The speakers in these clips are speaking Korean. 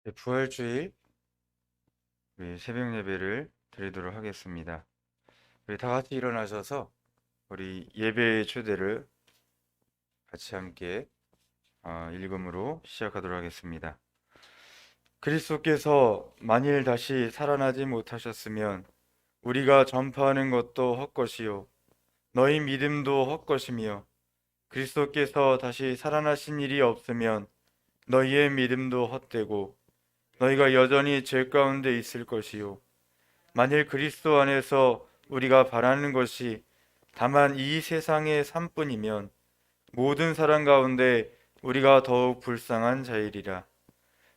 네, 부활주일 우리 새벽 예배를 드리도록 하겠습니다. 우리 다 같이 일어나셔서 우리 예배의 초대를 같이 함께 읽음으로 시작하도록 하겠습니다. 그리스도께서 만일 다시 살아나지 못하셨으면 우리가 전파하는 것도 헛것이요 너희 믿음도 헛것이며, 그리스도께서 다시 살아나신 일이 없으면 너희의 믿음도 헛되고 너희가 여전히 죄 가운데 있을 것이요, 만일 그리스도 안에서 우리가 바라는 것이 다만 이 세상의 삶뿐이면 모든 사람 가운데 우리가 더욱 불쌍한 자이리라.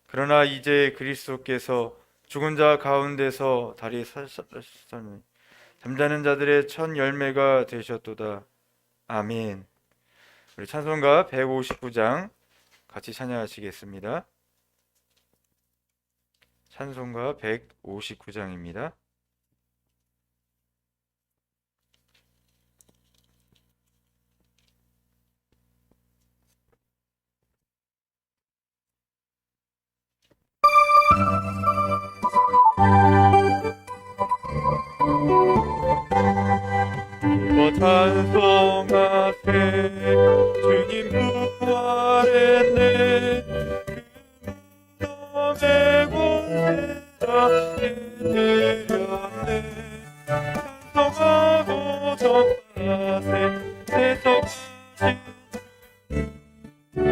그러나 이제 그리스도께서 죽은 자 가운데서 다리 사셨으니 잠자는 자들의 첫 열매가 되셨도다. 아멘. 우리 찬송가 159장 같이 찬양하시겠습니다. 찬송가 159장입니다. 찬송하세 주님 부활했네. 무덤의 권세가 깨뜨렸네. 찬송하고 전파하세 세속신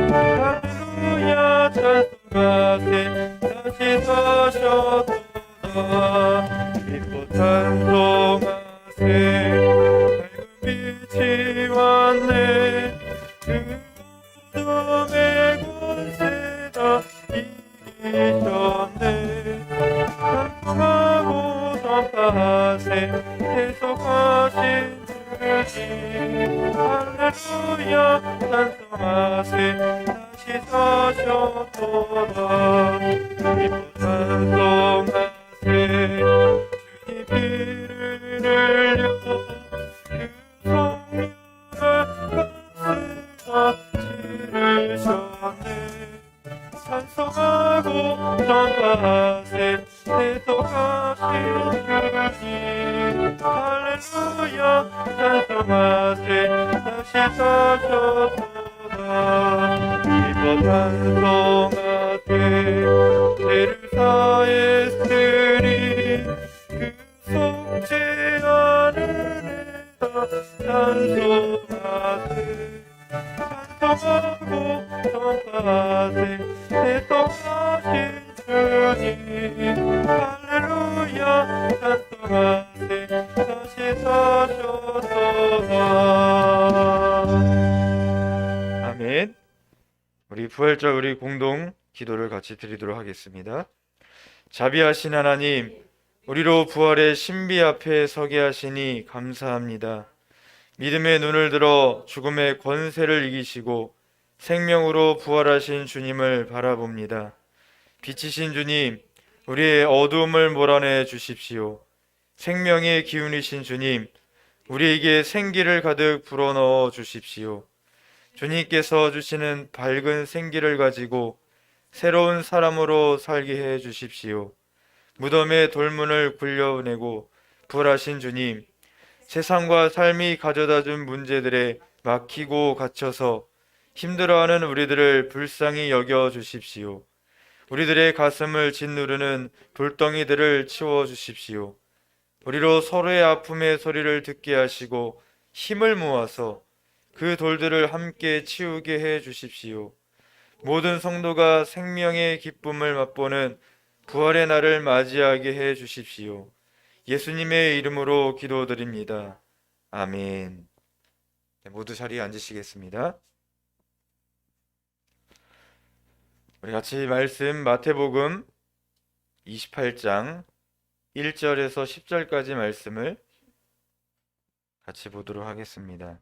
할렐루야. 찬송하세 다시 사셨도다. 기뻐 찬송하세 빛이 왔네. 그 어둠의 권세가 이기셨네. 찬송하고 전파하세 계속하신 주님. 할렐루야. 찬송하세 다시 사셨도다. 기뻐 찬송하세 주님 피를 흘려 지르셨네. 찬송하고 전파하세 대속하신 주님. 할렐루야. 찬송하세 다시 사셨도다. 기뻐 찬송하세 죄를 사했으니 그 속죄하는 애가 찬송하세. 찬송하고 전파하세 대속하신 주님. 할렐루야. 찬송하세 다시 사셨도다. 아멘. 우리 부활절 우리 공동 기도를 같이 드리도록 하겠습니다. 자비하신 하나님, 우리로 부활의 신비 앞에 서게 하시니 감사합니다. 믿음의 눈을 들어 죽음의 권세를 이기시고 생명으로 부활하신 주님을 바라봅니다. 빛이신 주님, 우리의 어두움을 몰아내 주십시오. 생명의 기운이신 주님, 우리에게 생기를 가득 불어넣어 주십시오. 주님께서 주시는 밝은 생기를 가지고 새로운 사람으로 살게 해 주십시오. 무덤의 돌문을 굴려내고 부활하신 주님, 세상과 삶이 가져다 준 문제들에 막히고 갇혀서 힘들어하는 우리들을 불쌍히 여겨 주십시오. 우리들의 가슴을 짓누르는 돌덩이들을 치워 주십시오. 우리로 서로의 아픔의 소리를 듣게 하시고 힘을 모아서 그 돌들을 함께 치우게 해 주십시오. 모든 성도가 생명의 기쁨을 맛보는 부활의 날을 맞이하게 해 주십시오. 예수님의 이름으로 기도드립니다. 아멘. 네, 모두 자리에 앉으시겠습니다. 우리 같이 말씀 마태복음 28장 1절에서 10절까지 말씀을 같이 보도록 하겠습니다.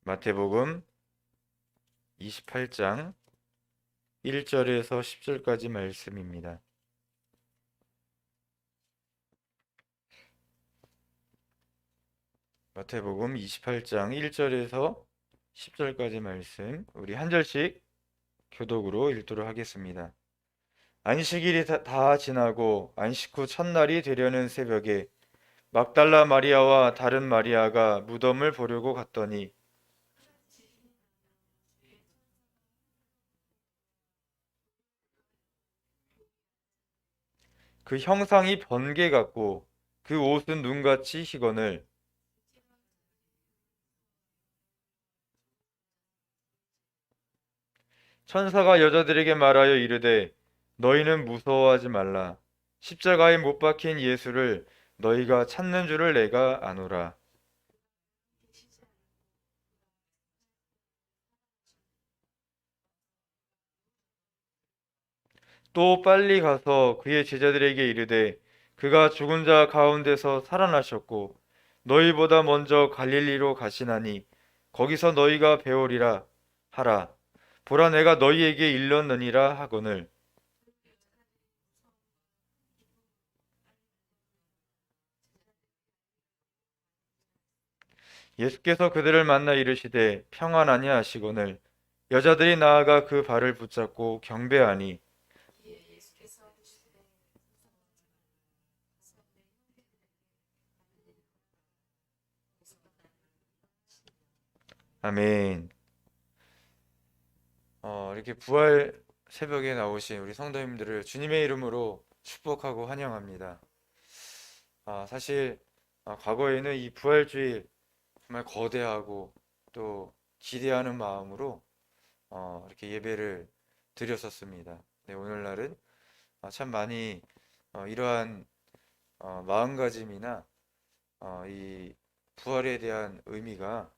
마태복음 28장 1절에서 10절까지 말씀입니다. 마태복음 28장 1절에서 10절까지 말씀 우리 한 절씩 교독으로 읽도록 하겠습니다. 안식일이 다 지나고 안식 후 첫날이 되려는 새벽에 막달라 마리아와 다른 마리아가 무덤을 보려고 갔더니 그 형상이 번개 같고 그 옷은 눈같이 희거늘 천사가 여자들에게 말하여 이르되 너희는 무서워하지 말라. 십자가에 못 박힌 예수를 너희가 찾는 줄을 내가 아노라. 또 빨리 가서 그의 제자들에게 이르되 그가 죽은 자 가운데서 살아나셨고 너희보다 먼저 갈릴리로 가시나니 거기서 너희가 배우리라 하라. 보라 내가 너희에게 일렀느니라 하거늘 예수께서 그들을 만나 이르시되 평안하냐 하시거늘 여자들이 나아가 그 발을 붙잡고 경배하니 아멘. 이렇게 부활 새벽에 나오신 우리 성도님들을 주님의 이름으로 축복하고 환영합니다. 사실 과거에는 이 부활주일 정말 거대하고 또 기대하는 마음으로 이렇게 예배를 드렸었습니다. 네, 오늘날은 참 많이 이러한 마음가짐이나 이 부활에 대한 의미가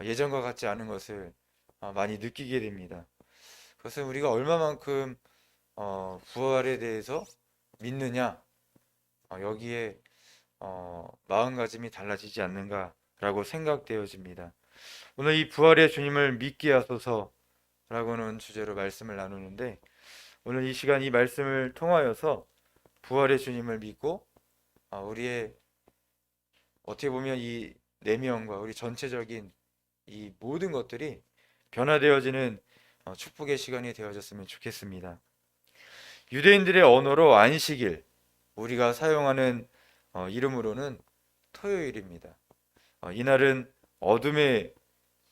예전과 같지 않은 것을 많이 느끼게 됩니다. 그것은 우리가 얼마만큼 부활에 대해서 믿느냐, 여기에 마음가짐이 달라지지 않는가라고 생각되어집니다. 오늘 이 부활의 주님을 믿게 하소서라고는 주제로 말씀을 나누는데 오늘 이 시간 이 말씀을 통하여서 부활의 주님을 믿고 우리의 어떻게 보면 이 내면과 우리 전체적인 이 모든 것들이 변화되어지는 축복의 시간이 되어졌으면 좋겠습니다. 유대인들의 언어로 안식일, 우리가 사용하는 이름으로는 토요일입니다. 이날은 어둠의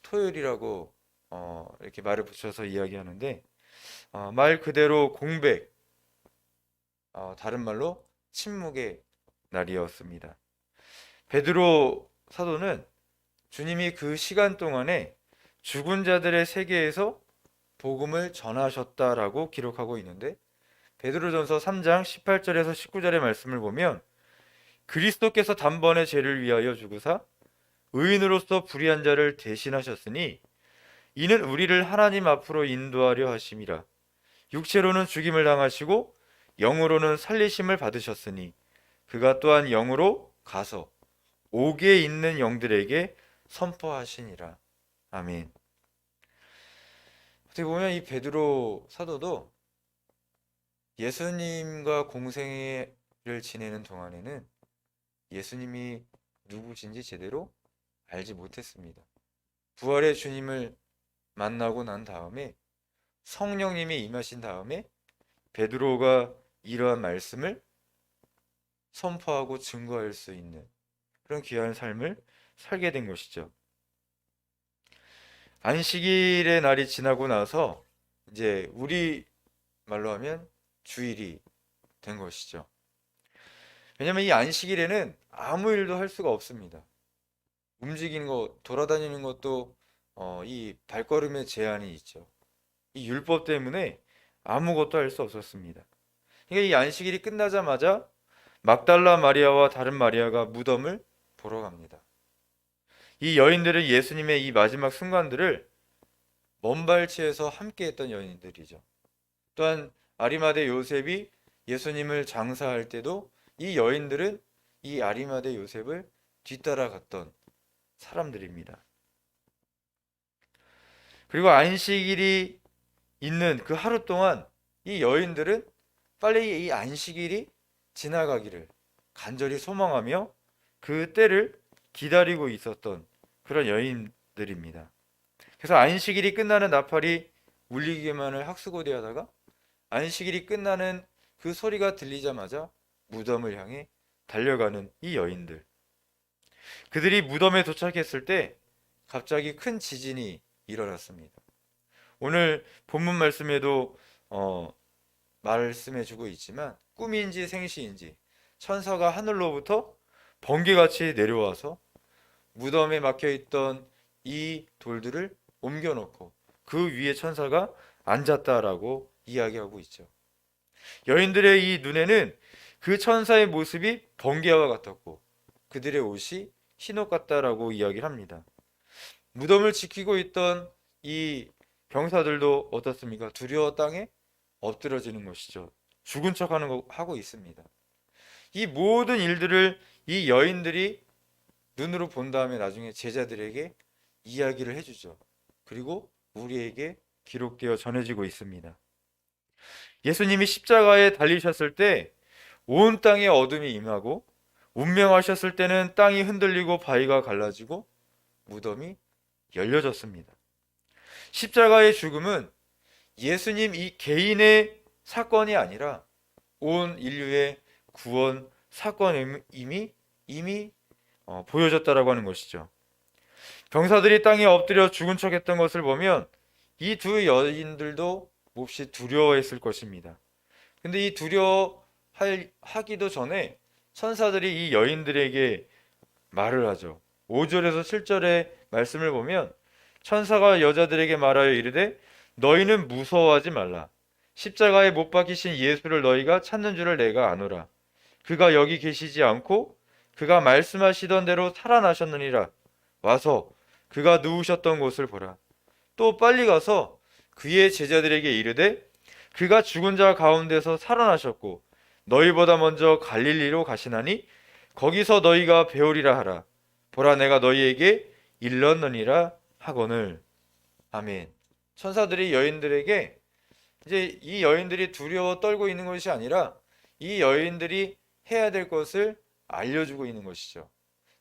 토요일이라고 이렇게 말을 붙여서 이야기하는데 말 그대로 공백, 다른 말로 침묵의 날이었습니다. 베드로 사도는 주님이 그 시간 동안에 죽은 자들의 세계에서 복음을 전하셨다라고 기록하고 있는데 베드로전서 3장 18절에서 19절의 말씀을 보면 그리스도께서 단번에 죄를 위하여 죽으사 의인으로서 불의한 자를 대신하셨으니 이는 우리를 하나님 앞으로 인도하려 하심이라. 육체로는 죽임을 당하시고 영으로는 살리심을 받으셨으니 그가 또한 영으로 가서 옥에 있는 영들에게 선포하시니라. 아멘. 어떻게 보면 이 베드로 사도도 예수님과 공생애를 지내는 동안에는 예수님이 누구신지 제대로 알지 못했습니다. 부활의 주님을 만나고 난 다음에 성령님이 임하신 다음에 베드로가 이러한 말씀을 선포하고 증거할 수 있는 그런 귀한 삶을 살게 된 것이죠. 안식일의 날이 지나고 나서 이제 우리 말로 하면 주일이 된 것이죠. 왜냐하면 이 안식일에는 아무 일도 할 수가 없습니다. 움직이는 것, 돌아다니는 것도 이 발걸음에 제한이 있죠. 이 율법 때문에 아무것도 할 수 없었습니다. 그러니까 이 안식일이 끝나자마자 막달라 마리아와 다른 마리아가 무덤을 보러 갑니다. 이 여인들은 예수님의 이 마지막 순간들을 먼발치에서 함께했던 여인들이죠. 또한 아리마대 요셉이 예수님을 장사할 때도 이 여인들은 이 아리마대 요셉을 뒤따라갔던 사람들입니다. 그리고 안식일이 있는 그 하루 동안 이 여인들은 빨리 이 안식일이 지나가기를 간절히 소망하며 그 때를 기다리고 있었던 그런 여인들입니다. 그래서 안식일이 끝나는 나팔이 울리기만을 학수고대하다가 안식일이 끝나는 그 소리가 들리자마자 무덤을 향해 달려가는 이 여인들. 그들이 무덤에 도착했을 때 갑자기 큰 지진이 일어났습니다. 오늘 본문 말씀에도 말씀해주고 있지만 꿈인지 생시인지 천사가 하늘로부터 번개같이 내려와서 무덤에 막혀있던 이 돌들을 옮겨놓고 그 위에 천사가 앉았다라고 이야기하고 있죠. 여인들의 이 눈에는 그 천사의 모습이 번개와 같았고 그들의 옷이 흰옷 같다라고 이야기를 합니다. 무덤을 지키고 있던 이 병사들도 어떻습니까? 두려워 땅에 엎드러지는 것이죠. 죽은 척하는 거 하고 있습니다. 이 모든 일들을 이 여인들이 눈으로 본 다음에 나중에 제자들에게 이야기를 해주죠. 그리고 우리에게 기록되어 전해지고 있습니다. 예수님이 십자가에 달리셨을 때 온 땅에 어둠이 임하고 운명하셨을 때는 땅이 흔들리고 바위가 갈라지고 무덤이 열려졌습니다. 십자가의 죽음은 예수님 이 개인의 사건이 아니라 온 인류의 구원 사건임이 이미 보여졌다라고 하는 것이죠. 병사들이 땅에 엎드려 죽은 척했던 것을 보면 이 두 여인들도 몹시 두려워했을 것입니다. 근데 이 두려워하기도 전에 천사들이 이 여인들에게 말을 하죠. 5절에서 7절의 말씀을 보면 천사가 여자들에게 말하여 이르되 너희는 무서워하지 말라. 십자가에 못 박히신 예수를 너희가 찾는 줄을 내가 아노라. 그가 여기 계시지 않고 그가 말씀하시던 대로 살아나셨느니라. 와서 그가 누우셨던 곳을 보라. 또 빨리 가서 그의 제자들에게 이르되 그가 죽은 자 가운데서 살아나셨고 너희보다 먼저 갈릴리로 가시나니 거기서 너희가 배우리라 하라. 보라 내가 너희에게 일렀느니라 하거늘. 아멘. 천사들이 여인들에게 이제 이 여인들이 두려워 떨고 있는 것이 아니라 이 여인들이 해야 될 것을 알려주고 있는 것이죠.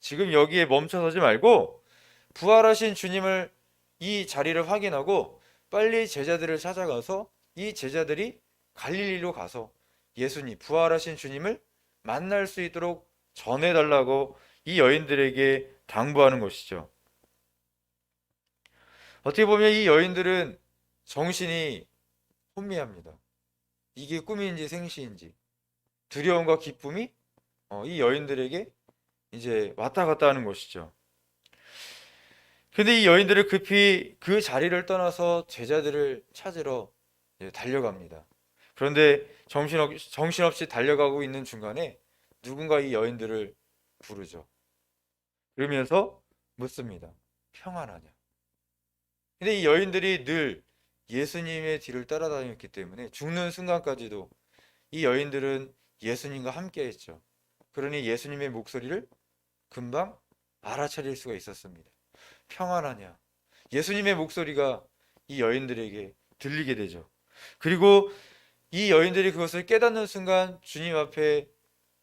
지금 여기에 멈춰서지 말고 부활하신 주님을 이 자리를 확인하고 빨리 제자들을 찾아가서 이 제자들이 갈릴리로 가서 예수님, 부활하신 주님을 만날 수 있도록 전해달라고 이 여인들에게 당부하는 것이죠. 어떻게 보면 이 여인들은 정신이 혼미합니다. 이게 꿈인지 생시인지 두려움과 기쁨이 이 여인들에게 이제 왔다 갔다 하는 것이죠. 근데 이 여인들을 급히 그 자리를 떠나서 제자들을 찾으러 달려갑니다. 그런데 정신없이 달려가고 있는 중간에 누군가 이 여인들을 부르죠. 그러면서 묻습니다. 평안하냐? 근데 이 여인들이 늘 예수님의 뒤를 따라다녔기 때문에 죽는 순간까지도 이 여인들은 예수님과 함께 했죠. 그러니 예수님의 목소리를 금방 알아차릴 수가 있었습니다. 평안하냐? 예수님의 목소리가 이 여인들에게 들리게 되죠. 그리고 이 여인들이 그것을 깨닫는 순간 주님 앞에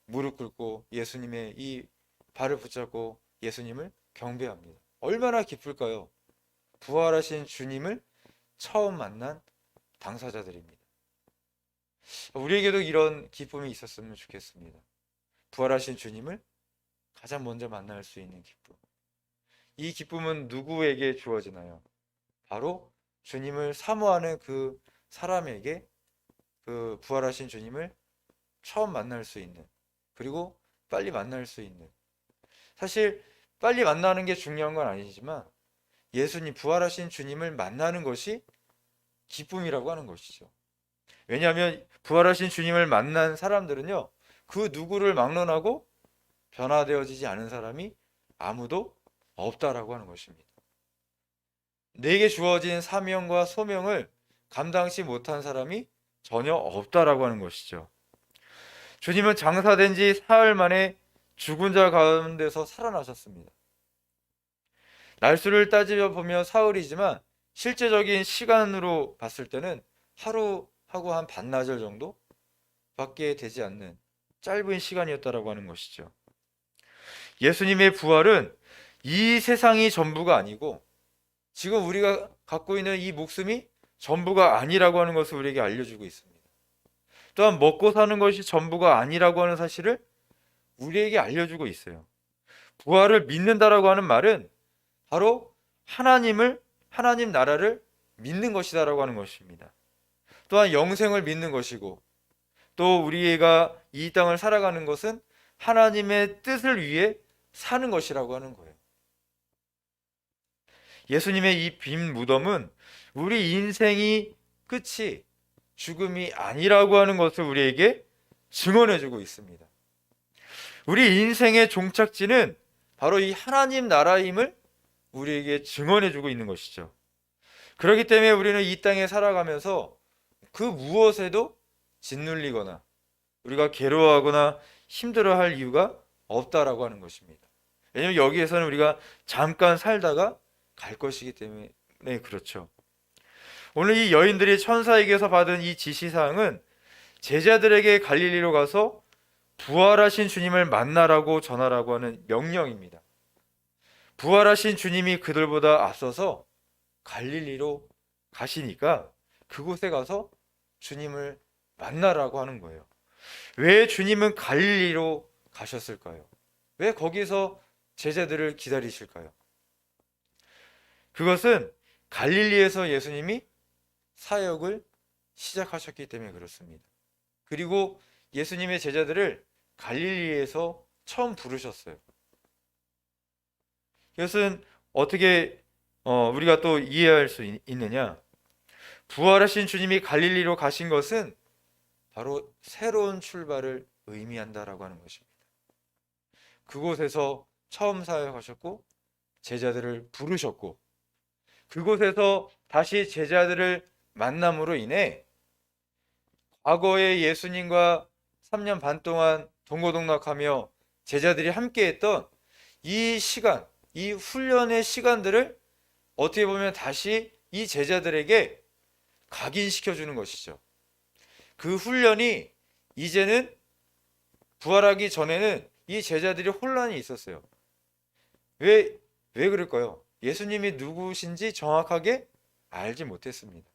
무릎 꿇고 예수님의 이 발을 붙잡고 예수님을 경배합니다. 얼마나 기쁠까요? 부활하신 주님을 처음 만난 당사자들입니다. 우리에게도 이런 기쁨이 있었으면 좋겠습니다. 부활하신 주님을 가장 먼저 만날 수 있는 기쁨. 이 기쁨은 누구에게 주어지나요? 바로 주님을 사모하는 그 사람에게 그 부활하신 주님을 처음 만날 수 있는, 그리고 빨리 만날 수 있는. 사실 빨리 만나는 게 중요한 건 아니지만 예수님, 부활하신 주님을 만나는 것이 기쁨이라고 하는 것이죠. 왜냐하면 부활하신 주님을 만난 사람들은요, 그 누구를 막론하고 변화되어지지 않은 사람이 아무도 없다라고 하는 것입니다. 내게 주어진 사명과 소명을 감당치 못한 사람이 전혀 없다라고 하는 것이죠. 주님은 장사된 지 사흘 만에 죽은 자 가운데서 살아나셨습니다. 날수를 따지며 보면 사흘이지만 실제적인 시간으로 봤을 때는 하루하고 한 반나절 정도 밖에 되지 않는 짧은 시간이었다라고 하는 것이죠. 예수님의 부활은 이 세상이 전부가 아니고 지금 우리가 갖고 있는 이 목숨이 전부가 아니라고 하는 것을 우리에게 알려주고 있습니다. 또한 먹고 사는 것이 전부가 아니라고 하는 사실을 우리에게 알려주고 있어요. 부활을 믿는다라고 하는 말은 바로 하나님 나라를 믿는 것이다라고 하는 것입니다. 또한 영생을 믿는 것이고, 또 우리가 이 땅을 살아가는 것은 하나님의 뜻을 위해 사는 것이라고 하는 거예요. 예수님의 이 빈 무덤은 우리 인생이 끝이 죽음이 아니라고 하는 것을 우리에게 증언해주고 있습니다. 우리 인생의 종착지는 바로 이 하나님 나라임을 우리에게 증언해주고 있는 것이죠. 그렇기 때문에 우리는 이 땅에 살아가면서 그 무엇에도 짓눌리거나 우리가 괴로워하거나 힘들어할 이유가 없다라고 하는 것입니다. 왜냐하면 여기에서는 우리가 잠깐 살다가 갈 것이기 때문에 그렇죠. 오늘 이 여인들이 천사에게서 받은 이 지시사항은 제자들에게 갈릴리로 가서 부활하신 주님을 만나라고 전하라고 하는 명령입니다. 부활하신 주님이 그들보다 앞서서 갈릴리로 가시니까 그곳에 가서 주님을 만나라고 하는 거예요. 왜 주님은 갈릴리로 가셨을까요? 왜 거기서 제자들을 기다리실까요? 그것은 갈릴리에서 예수님이 사역을 시작하셨기 때문에 그렇습니다. 그리고 예수님의 제자들을 갈릴리에서 처음 부르셨어요. 이것은 어떻게 우리가 또 이해할 수 있느냐? 부활하신 주님이 갈릴리로 가신 것은 바로 새로운 출발을 의미한다라고 하는 것입니다. 그곳에서 처음 사역하셨고 제자들을 부르셨고 그곳에서 다시 제자들을 만남으로 인해 과거에 예수님과 3년 반 동안 동고동락하며 제자들이 함께했던 이 시간, 이 훈련의 시간들을 어떻게 보면 다시 이 제자들에게 각인시켜주는 것이죠. 그 훈련이 이제는 부활하기 전에는 이 제자들이 혼란이 있었어요. 왜 그럴까요? 예수님이 누구신지 정확하게 알지 못했습니다.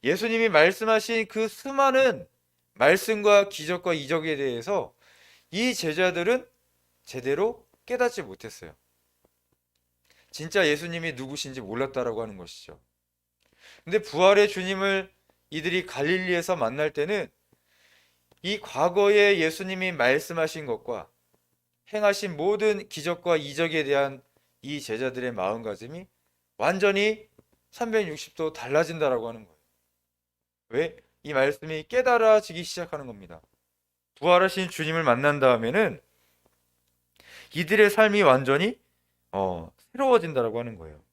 예수님이 말씀하신 그 수많은 말씀과 기적과 이적에 대해서 이 제자들은 제대로 깨닫지 못했어요. 진짜 예수님이 누구신지 몰랐다라고 하는 것이죠. 근데 부활의 주님을 이들이 갈릴리에서 만날 때는 이 과거에 예수님이 말씀하신 것과 행하신 모든 기적과 이적에 대한 이 제자들의 마음가짐이 완전히 360도 달라진다라고 하는 거예요. 왜? 이 말씀이 깨달아지기 시작하는 겁니다. 부활하신 주님을 만난 다음에는 이들의 삶이 완전히 새로워진다라고 하는 거예요.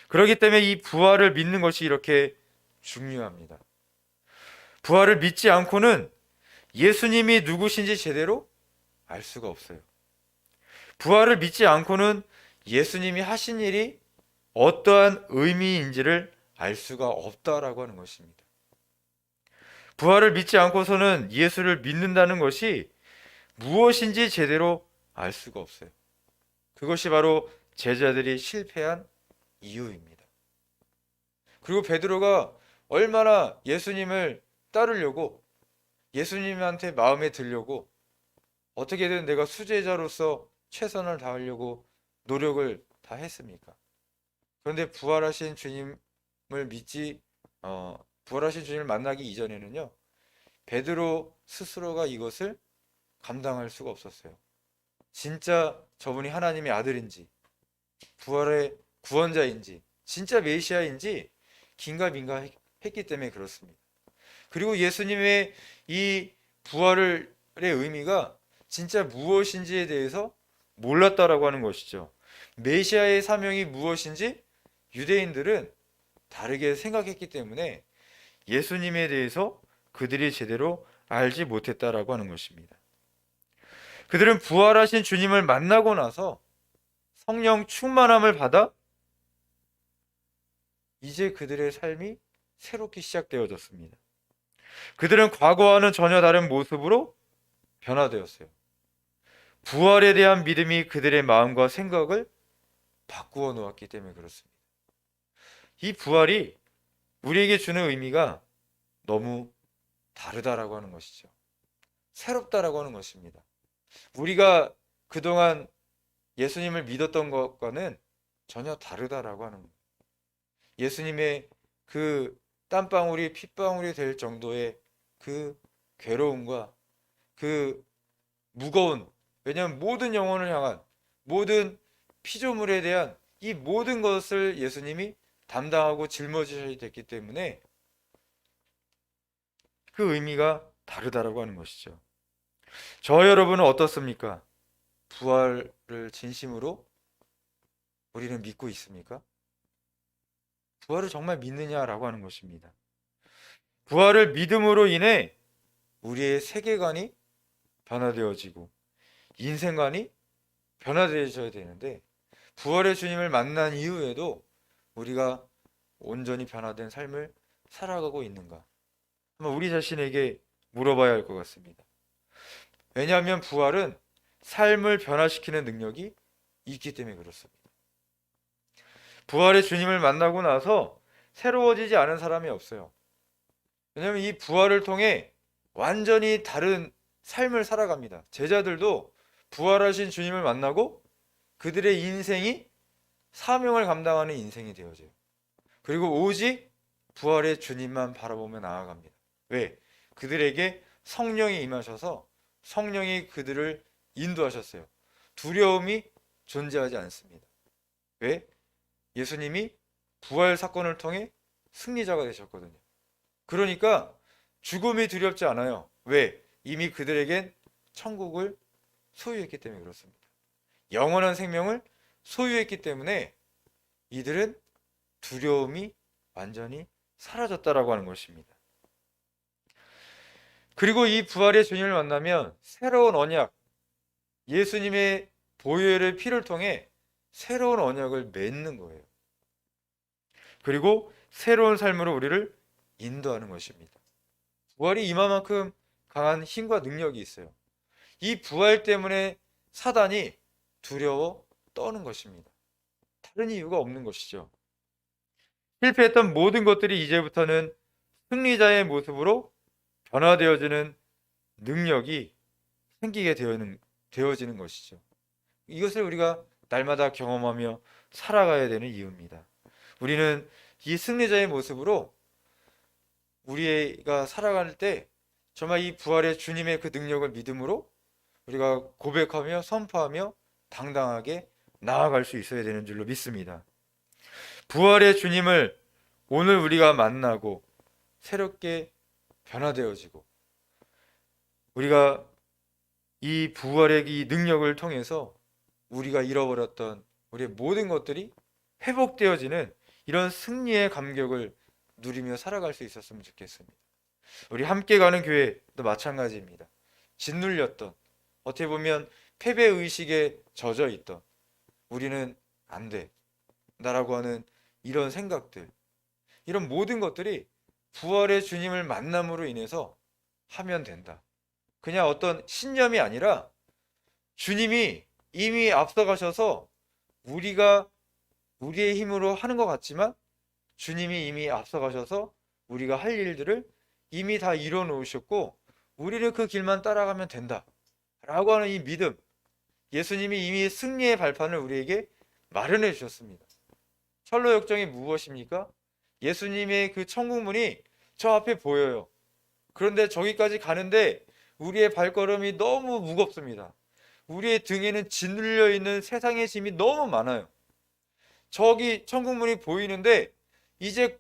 그렇기 때문에 이 부활을 믿는 것이 이렇게 중요합니다. 부활을 믿지 않고는 예수님이 누구신지 제대로 알 수가 없어요. 부활을 믿지 않고는 예수님이 하신 일이 어떠한 의미인지를 알 수가 없다라고 하는 것입니다. 부활을 믿지 않고서는 예수를 믿는다는 것이 무엇인지 제대로 알 수가 없어요. 그것이 바로 제자들이 실패한 이유입니다. 그리고 베드로가 얼마나 예수님을 따르려고 예수님한테 마음에 들려고 어떻게든 내가 수제자로서 최선을 다하려고 노력을 다 했습니까? 그런데 부활하신 주님을 부활하신 주님을 만나기 이전에는요, 베드로 스스로가 이것을 감당할 수가 없었어요. 진짜 저분이 하나님의 아들인지, 부활의 구원자인지, 진짜 메시아인지 긴가민가 했기 때문에 그렇습니다. 그리고 예수님의 이 부활의 의미가 진짜 무엇인지에 대해서 몰랐다라고 하는 것이죠. 메시아의 사명이 무엇인지 유대인들은 다르게 생각했기 때문에 예수님에 대해서 그들이 제대로 알지 못했다라고 하는 것입니다. 그들은 부활하신 주님을 만나고 나서 성령 충만함을 받아 이제 그들의 삶이 새롭게 시작되어졌습니다. 그들은 과거와는 전혀 다른 모습으로 변화되었어요. 부활에 대한 믿음이 그들의 마음과 생각을 바꾸어 놓았기 때문에 그렇습니다. 이 부활이 우리에게 주는 의미가 너무 다르다라고 하는 것이죠. 새롭다라고 하는 것입니다. 우리가 그동안 예수님을 믿었던 것과는 전혀 다르다라고 하는 거예요. 예수님의 그 땀방울이 핏방울이 될 정도의 그 괴로움과 그 무거운, 왜냐하면 모든 영혼을 향한, 모든 피조물에 대한 이 모든 것을 예수님이 담당하고 짊어지셔야 됐기 때문에 그 의미가 다르다라고 하는 것이죠. 저 여러분은 어떻습니까? 부활을 진심으로 우리는 믿고 있습니까? 부활을 정말 믿느냐라고 하는 것입니다. 부활을 믿음으로 인해 우리의 세계관이 변화되어지고 인생관이 변화되어져야 되는데, 부활의 주님을 만난 이후에도 우리가 온전히 변화된 삶을 살아가고 있는가? 한번 우리 자신에게 물어봐야 할 것 같습니다. 왜냐하면 부활은 삶을 변화시키는 능력이 있기 때문에 그렇습니다. 부활의 주님을 만나고 나서 새로워지지 않은 사람이 없어요. 왜냐하면 이 부활을 통해 완전히 다른 삶을 살아갑니다. 제자들도 부활하신 주님을 만나고 그들의 인생이 사명을 감당하는 인생이 되어져요. 그리고 오직 부활의 주님만 바라보며 나아갑니다. 왜? 그들에게 성령이 임하셔서 성령이 그들을 인도하셨어요. 두려움이 존재하지 않습니다. 왜? 예수님이 부활 사건을 통해 승리자가 되셨거든요. 그러니까 죽음이 두렵지 않아요. 왜? 이미 그들에겐 천국을 소유했기 때문에 그렇습니다. 영원한 생명을 소유했기 때문에 이들은 두려움이 완전히 사라졌다라고 하는 것입니다. 그리고 이 부활의 주님을 만나면 새로운 언약, 예수님의 보혈의 피를 통해 새로운 언약을 맺는 거예요. 그리고 새로운 삶으로 우리를 인도하는 것입니다. 부활이 이만큼 강한 힘과 능력이 있어요. 이 부활 때문에 사단이 두려워 떠는 것입니다. 다른 이유가 없는 것이죠. 실패했던 모든 것들이 이제부터는 승리자의 모습으로 변화되어지는 능력이 생기게 되어지는 것이죠. 이것을 우리가 날마다 경험하며 살아가야 되는 이유입니다. 우리는 이 승리자의 모습으로 우리가 살아갈 때 정말 이 부활의 주님의 그 능력을 믿음으로 우리가 고백하며 선포하며 당당하게 나아갈 수 있어야 되는 줄로 믿습니다. 부활의 주님을 오늘 우리가 만나고 새롭게 변화되어지고 우리가 이 부활의 이 능력을 통해서 우리가 잃어버렸던 우리의 모든 것들이 회복되어지는 이런 승리의 감격을 누리며 살아갈 수 있었으면 좋겠습니다. 우리 함께 가는 교회도 마찬가지입니다. 짓눌렸던, 어떻게 보면 패배의식에 젖어 있던, 우리는 안 돼, 나라고 하는 이런 생각들, 이런 모든 것들이 부활의 주님을 만남으로 인해서 하면 된다. 그냥 어떤 신념이 아니라 주님이 이미 앞서가셔서 우리가 우리의 힘으로 하는 것 같지만 주님이 이미 앞서가셔서 우리가 할 일들을 이미 다 이뤄 놓으셨고 우리는 그 길만 따라가면 된다 라고 하는 이 믿음, 예수님이 이미 승리의 발판을 우리에게 마련해 주셨습니다. 철로 역정이 무엇입니까? 예수님의 그 천국문이 저 앞에 보여요. 그런데 저기까지 가는데 우리의 발걸음이 너무 무겁습니다. 우리의 등에는 짓눌려 있는 세상의 짐이 너무 많아요. 저기 천국문이 보이는데 이제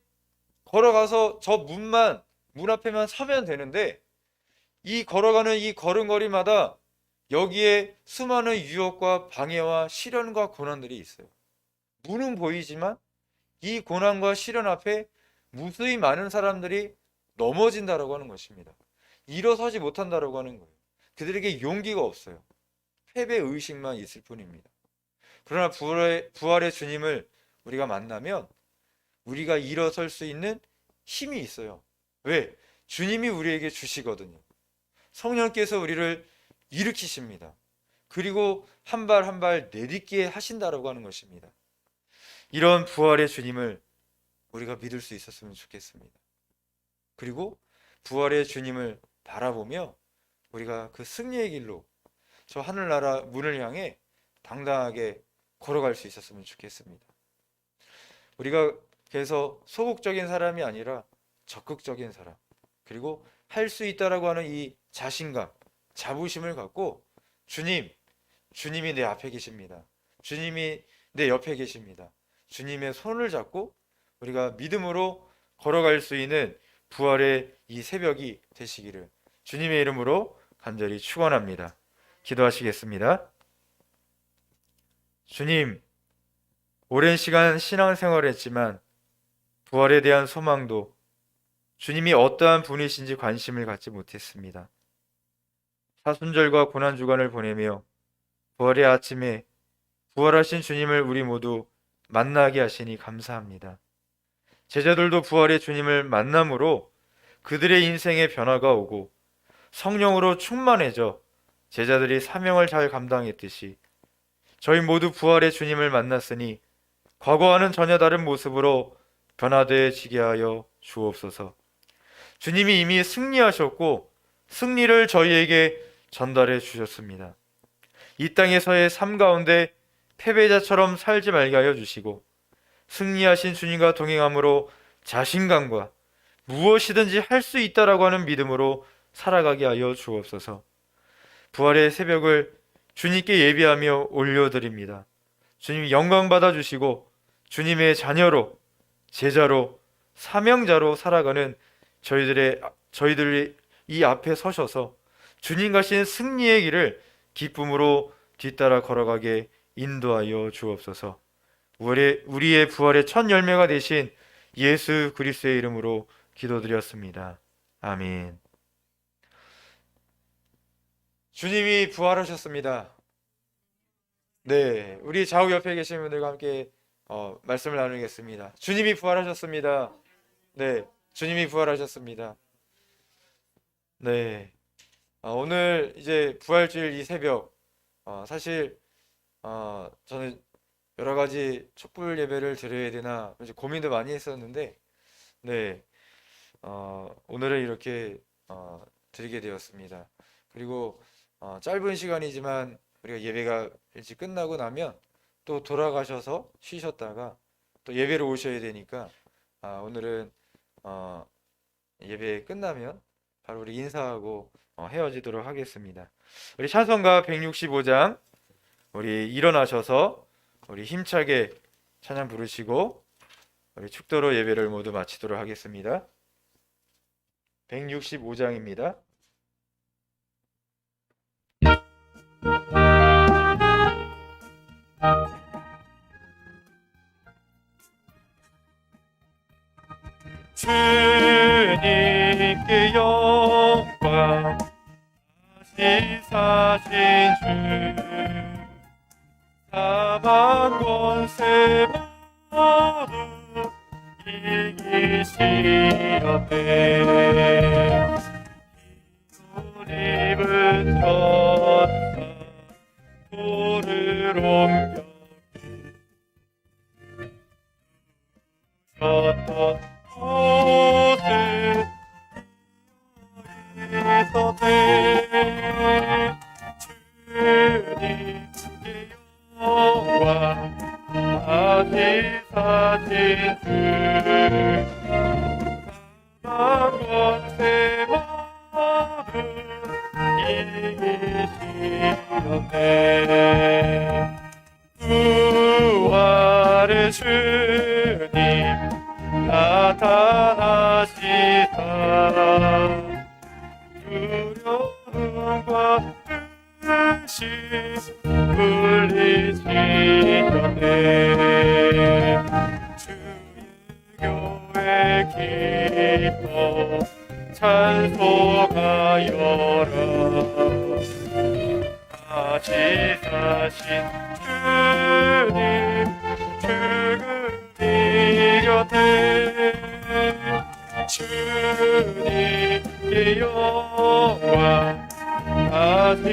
걸어가서 저 문 앞에만 서면 되는데 이 걸어가는 이 걸음걸이마다 여기에 수많은 유혹과 방해와 시련과 고난들이 있어요. 문은 보이지만 이 고난과 시련 앞에 무수히 많은 사람들이 넘어진다라고 하는 것입니다. 일어서지 못한다라고 하는 거예요. 그들에게 용기가 없어요. 패배 의식만 있을 뿐입니다. 그러나 부활의 주님을 우리가 만나면 우리가 일어설 수 있는 힘이 있어요. 왜? 주님이 우리에게 주시거든요. 성령께서 우리를 일으키십니다. 그리고 한 발 한 발 내딛게 하신다라고 하는 것입니다. 이런 부활의 주님을 우리가 믿을 수 있었으면 좋겠습니다. 그리고 부활의 주님을 바라보며 우리가 그 승리의 길로 저 하늘나라 문을 향해 당당하게 걸어갈 수 있었으면 좋겠습니다. 우리가 그래서 소극적인 사람이 아니라 적극적인 사람, 그리고 할 수 있다라고 하는 이 자신감, 자부심을 갖고 주님이 내 앞에 계십니다. 주님이 내 옆에 계십니다. 주님의 손을 잡고 우리가 믿음으로 걸어갈 수 있는 부활의 이 새벽이 되시기를 주님의 이름으로 간절히 축원합니다. 기도하시겠습니다. 주님, 오랜 시간 신앙생활을 했지만 부활에 대한 소망도 주님이 어떠한 분이신지 관심을 갖지 못했습니다. 사순절과 고난주간을 보내며 부활의 아침에 부활하신 주님을 우리 모두 만나게 하시니 감사합니다. 제자들도 부활의 주님을 만남으로 그들의 인생에 변화가 오고 성령으로 충만해져 제자들이 사명을 잘 감당했듯이 저희 모두 부활의 주님을 만났으니 과거와는 전혀 다른 모습으로 변화되어지게 하여 주옵소서. 주님이 이미 승리하셨고 승리를 저희에게 전달해 주셨습니다. 이 땅에서의 삶 가운데 패배자처럼 살지 말게 하여 주시고 승리하신 주님과 동행함으로 자신감과 무엇이든지 할 수 있다라고 하는 믿음으로 살아가게 하여 주옵소서. 부활의 새벽을 주님께 예비하며 올려드립니다. 주님 영광 받아주시고 주님의 자녀로 제자로 사명자로 살아가는 저희들이 이 앞에 서셔서 주님 가신 승리의 길을 기쁨으로 뒤따라 걸어가게 인도하여 주옵소서. 우리의 부활의 첫 열매가 되신 예수 그리스도의 이름으로 기도드렸습니다. 아멘. 주님이 부활하셨습니다. 네, 우리 좌우 옆에 계신 분들과 함께 말씀을 나누겠습니다. 주님이 부활하셨습니다. 네, 주님이 부활하셨습니다. 네, 오늘 이제 부활주일 이 새벽, 사실 저는 여러 가지 촛불 예배를 드려야 되나 이제 고민도 많이 했었는데, 네, 오늘은 이렇게 드리게 되었습니다. 그리고 짧은 시간이지만 우리가 예배가 일찍 끝나고 나면 또 돌아가셔서 쉬셨다가 또 예배로 오셔야 되니까 오늘은 예배 끝나면 바로 우리 인사하고 헤어지도록 하겠습니다. 우리 찬송가 165장 우리 일어나셔서 우리 힘차게 찬양 부르시고 우리 축도로 예배를 모두 마치도록 하겠습니다. 165장입니다. 주님께 영광 다시 사신 주 사망 권세 모두 이기시었네. 입은 천사 돌을 옮겨 셨던 곳을 있었네. 주님께 영광 다시 사신 주 사망 권세 모두 이기시었네. 부활의 주님 나타나시다. 두려움과 의심 물리치셨네. 주의 교회 기뻐 찬송하여라. 다시 사신 주님 죽음 이겼네. 주님께 영광 다시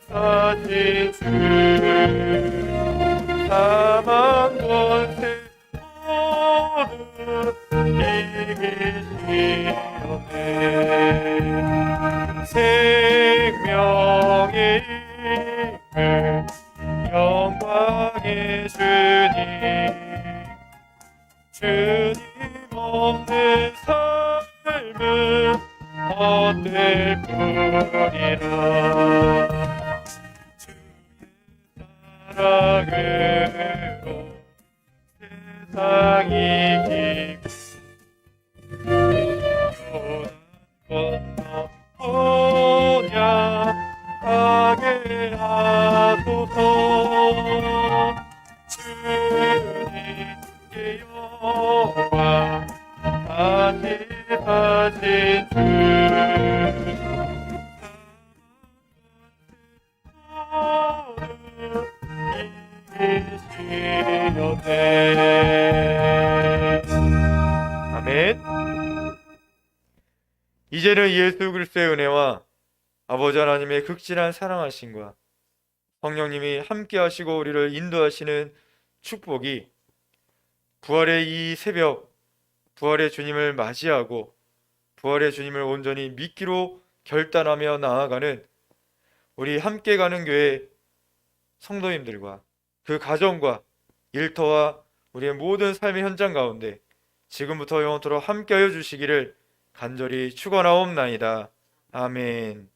사신 주 사망 권세 모두 이기시었네. 이름을 영광의 주님 없는 삶은 헛될 뿐이라. 주의 사랑으로 세상이 기고 건너보냐 가게 하소서. 주님께 영광 다시 하신 주 이기시려네. 아멘. 이제는 예수 그리스도의 은혜와 아버지 하나님의 극진한 사랑하심과 성령님이 함께 하시고 우리를 인도하시는 축복이 부활의 이 새벽, 부활의 주님을 맞이하고 부활의 주님을 온전히 믿기로 결단하며 나아가는 우리 함께 가는 교회 성도님들과 그 가정과 일터와 우리의 모든 삶의 현장 가운데 지금부터 영원토록 함께하여 주시기를 간절히 축원하옵나이다. 아멘.